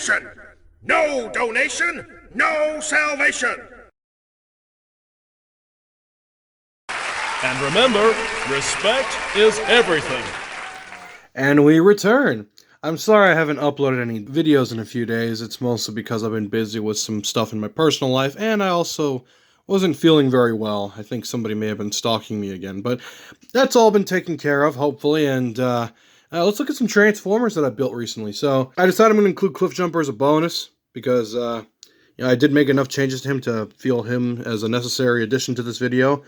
nation! No donation, no salvation! And remember, respect is everything. And we return. I'm sorry I haven't uploaded any videos in a few days. It's mostly because I've been busy with some stuff in my personal life, and I also wasn't feeling very well. I think somebody may have been stalking me again, but that's all been taken care of, hopefully, and let's look at some Transformers that I built recently. So, I decided I'm going to include Cliffjumper as a bonus, because I did make enough changes to him to feel him as a necessary addition to this video.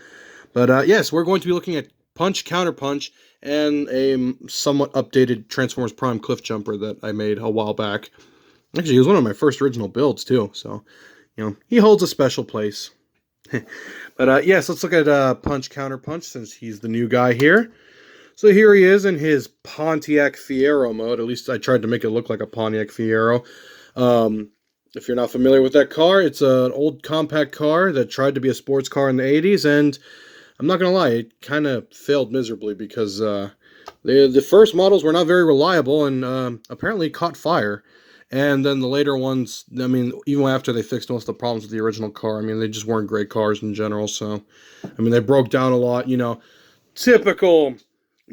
But yes, we're going to be looking at Punch, Counterpunch, and a somewhat updated Transformers Prime Cliffjumper that I made a while back. Actually, he was one of my first original builds, too, so, he holds a special place. But yes, let's look at Punch, Counterpunch, since he's the new guy here. So here he is in his Pontiac Fiero mode. At least I tried to make it look like a Pontiac Fiero. If you're not familiar with that car, it's an old compact car that tried to be a sports car in the 80s, and I'm not going to lie, it kind of failed miserably because the first models were not very reliable and apparently caught fire. And then the later ones, I mean, even after they fixed most of the problems with the original car, I mean, they just weren't great cars in general. So, I mean, they broke down a lot, typical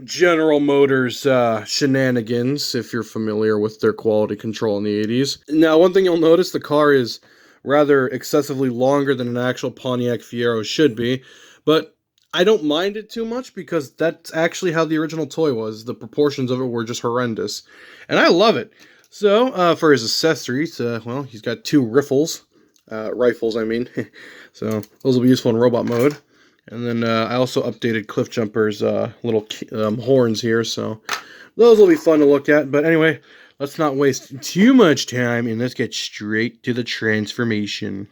General Motors shenanigans, if you're familiar with their quality control in the 80s. Now, one thing you'll notice, the car is rather excessively longer than an actual Pontiac Fiero should be, but I don't mind it too much because that's actually how the original toy was. The proportions of it were just horrendous. And I love it. So, for his accessories, well, he's got two rifles. Rifles, I mean. So, those will be useful in robot mode. And then I also updated Cliffjumper's little horns here, so those will be fun to look at. But anyway, let's not waste too much time, and let's get straight to the transformation.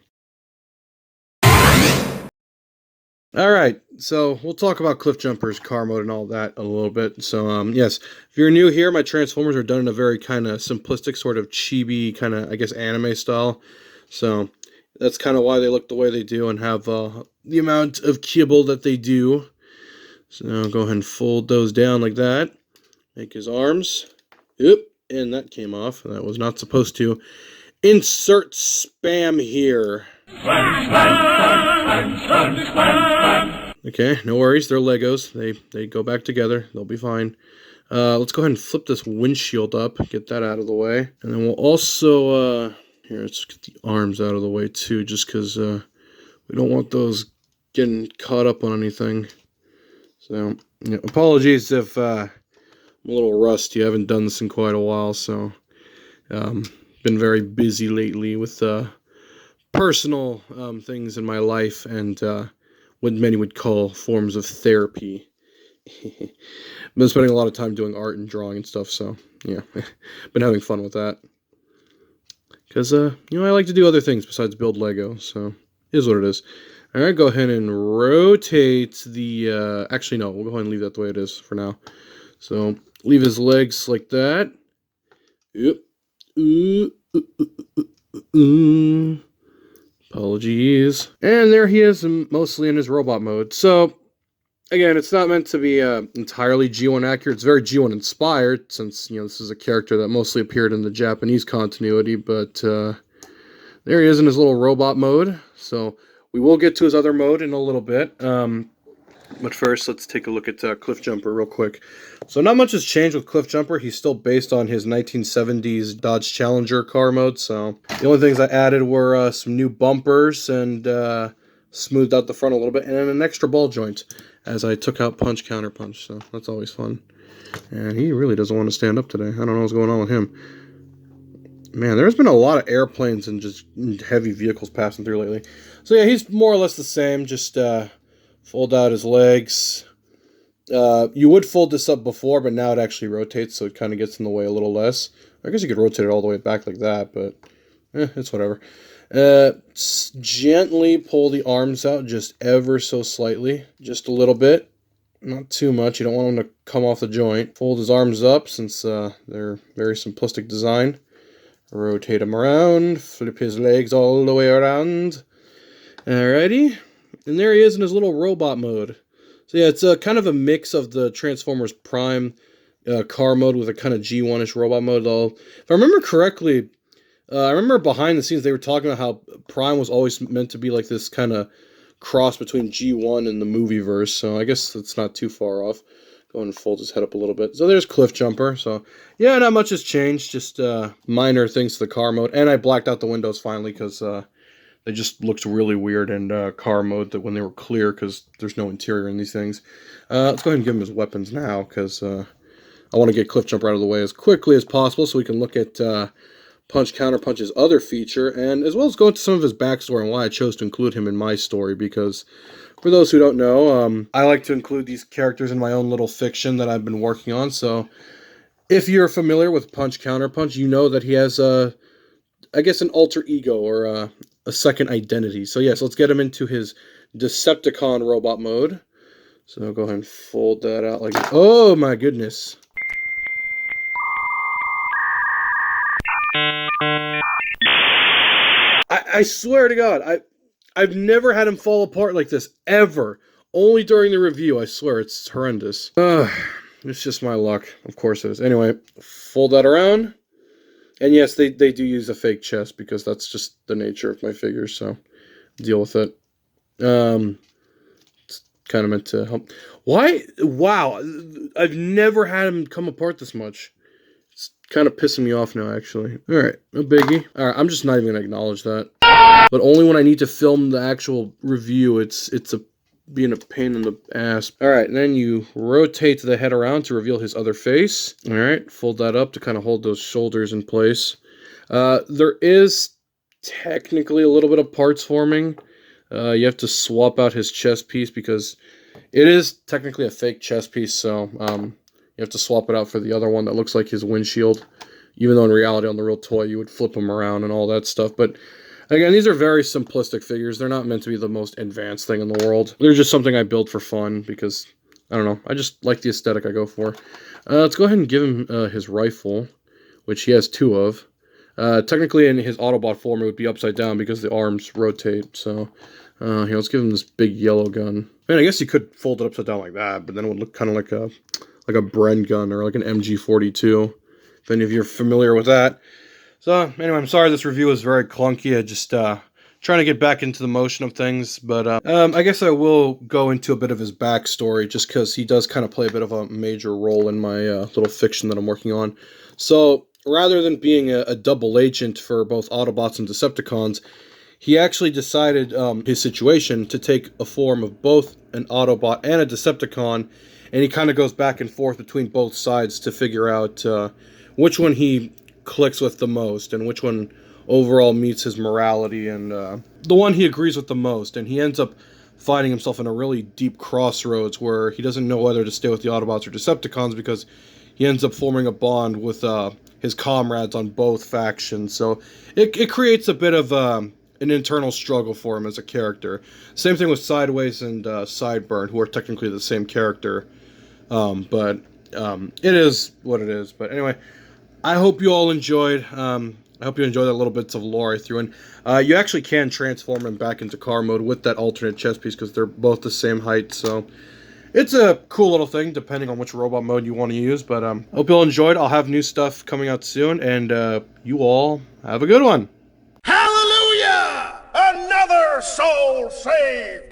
Alright, so we'll talk about Cliffjumper's car mode and all that a little bit. So, yes, if you're new here, my Transformers are done in a very kind of simplistic, sort of chibi, kind of, I guess, anime style. So, that's kind of why they look the way they do and have the amount of kibble that they do. So, go ahead and fold those down like that. Make his arms. Oop, and that came off. That was not supposed to. Insert spam here. Okay, no worries. They're Legos. They go back together. They'll be fine. Let's go ahead and flip this windshield up. Get that out of the way. And then we'll also... here, let's get the arms out of the way, too, just because we don't want those getting caught up on anything. So, yeah, apologies if I'm a little rusty. I haven't done this in quite a while, so... been very busy lately with personal things in my life and what many would call forms of therapy. Been spending a lot of time doing art and drawing and stuff, so yeah, been having fun with that. Because, I like to do other things besides build Lego, so it is what it is. Alright, go ahead and rotate the, actually no, we'll go ahead and leave that the way it is for now. So, leave his legs like that. Yep. Apologies. And there he is, mostly in his robot mode. So, again, it's not meant to be entirely G1 accurate. It's very G1 inspired, since, this is a character that mostly appeared in the Japanese continuity, but there he is in his little robot mode. So, we will get to his other mode in a little bit. But first, let's take a look at Cliffjumper real quick. So not much has changed with Cliffjumper. He's still based on his 1970s Dodge Challenger car mode. So the only things I added were some new bumpers and smoothed out the front a little bit, and then an extra ball joint as I took out Punch Counterpunch. So that's always fun. And he really doesn't want to stand up today. I don't know what's going on with him. Man, there's been a lot of airplanes and just heavy vehicles passing through lately. So yeah, he's more or less the same, just fold out his legs. You would fold this up before, but now it actually rotates, so it kind of gets in the way a little less. I guess you could rotate it all the way back like that, but it's whatever. Gently pull the arms out just ever so slightly. Just a little bit. Not too much. You don't want them to come off the joint. Fold his arms up since they're very simplistic design. Rotate him around. Flip his legs all the way around. Alrighty. And there he is in his little robot mode. So yeah, it's kind of a mix of the Transformers Prime car mode with a kind of G1-ish robot mode. If I remember correctly, I remember behind the scenes they were talking about how Prime was always meant to be like this kind of cross between G1 and the movie verse, so I guess it's not too far off. Go ahead and fold his head up a little bit. So there's Cliffjumper. So yeah, not much has changed, just minor things to the car mode. And I blacked out the windows finally because they just looked really weird in car mode that when they were clear because there's no interior in these things. Let's go ahead and give him his weapons now because I want to get Cliffjumper out of the way as quickly as possible so we can look at Punch Counterpunch's other feature, and as well as go into some of his backstory and why I chose to include him in my story, because for those who don't know, I like to include these characters in my own little fiction that I've been working on. So if you're familiar with Punch Counterpunch, you know that he has I guess an alter ego or a second identity. So yes, let's get him into his Decepticon robot mode. So go ahead and fold that out like, oh my goodness. I swear to God, I've never had him fall apart like this, ever. Only during the review, I swear, it's horrendous. It's just my luck. Of course it is. Anyway, fold that around. And yes, they do use a fake chest, because that's just the nature of my figures, so deal with it. It's kind of meant to help. Why? Wow, I've never had him come apart this much. It's kind of pissing me off now, actually. Alright, no biggie. Alright, I'm just not even going to acknowledge that. But only when I need to film the actual review, it's being a pain in the ass. Alright, and then you rotate the head around to reveal his other face. Alright, fold that up to kind of hold those shoulders in place. There is technically a little bit of parts forming. You have to swap out his chest piece because it is technically a fake chest piece, so you have to swap it out for the other one that looks like his windshield. Even though in reality on the real toy you would flip him around and all that stuff. But again, these are very simplistic figures. They're not meant to be the most advanced thing in the world. They're just something I build for fun because, I don't know, I just like the aesthetic I go for. Let's go ahead and give him his rifle, which he has two of. Technically in his Autobot form it would be upside down because the arms rotate. So here, let's give him this big yellow gun. Man, I guess you could fold it upside down like that, but then it would look kind of like a Bren gun or like an MG42. If any of you are familiar with that. So, anyway, I'm sorry this review is very clunky. I just trying to get back into the motion of things. But I guess I will go into a bit of his backstory just because he does kind of play a bit of a major role in my little fiction that I'm working on. So, rather than being a double agent for both Autobots and Decepticons, he actually decided his situation to take a form of both an Autobot and a Decepticon, and he kind of goes back and forth between both sides to figure out which one he clicks with the most and which one overall meets his morality and the one he agrees with the most. And he ends up finding himself in a really deep crossroads where he doesn't know whether to stay with the Autobots or Decepticons because he ends up forming a bond with his comrades on both factions. So it creates a bit of an internal struggle for him as a character. Same thing with Sideways and Sideburn, who are technically the same character. But it is what it is. But anyway, I hope you all enjoyed. I hope you enjoyed that little bits of lore I threw in. You actually can transform him back into car mode with that alternate chest piece because they're both the same height. So it's a cool little thing depending on which robot mode you want to use. But hope you all enjoyed. I'll have new stuff coming out soon. And you all have a good one. Hallelujah! Another soul saved!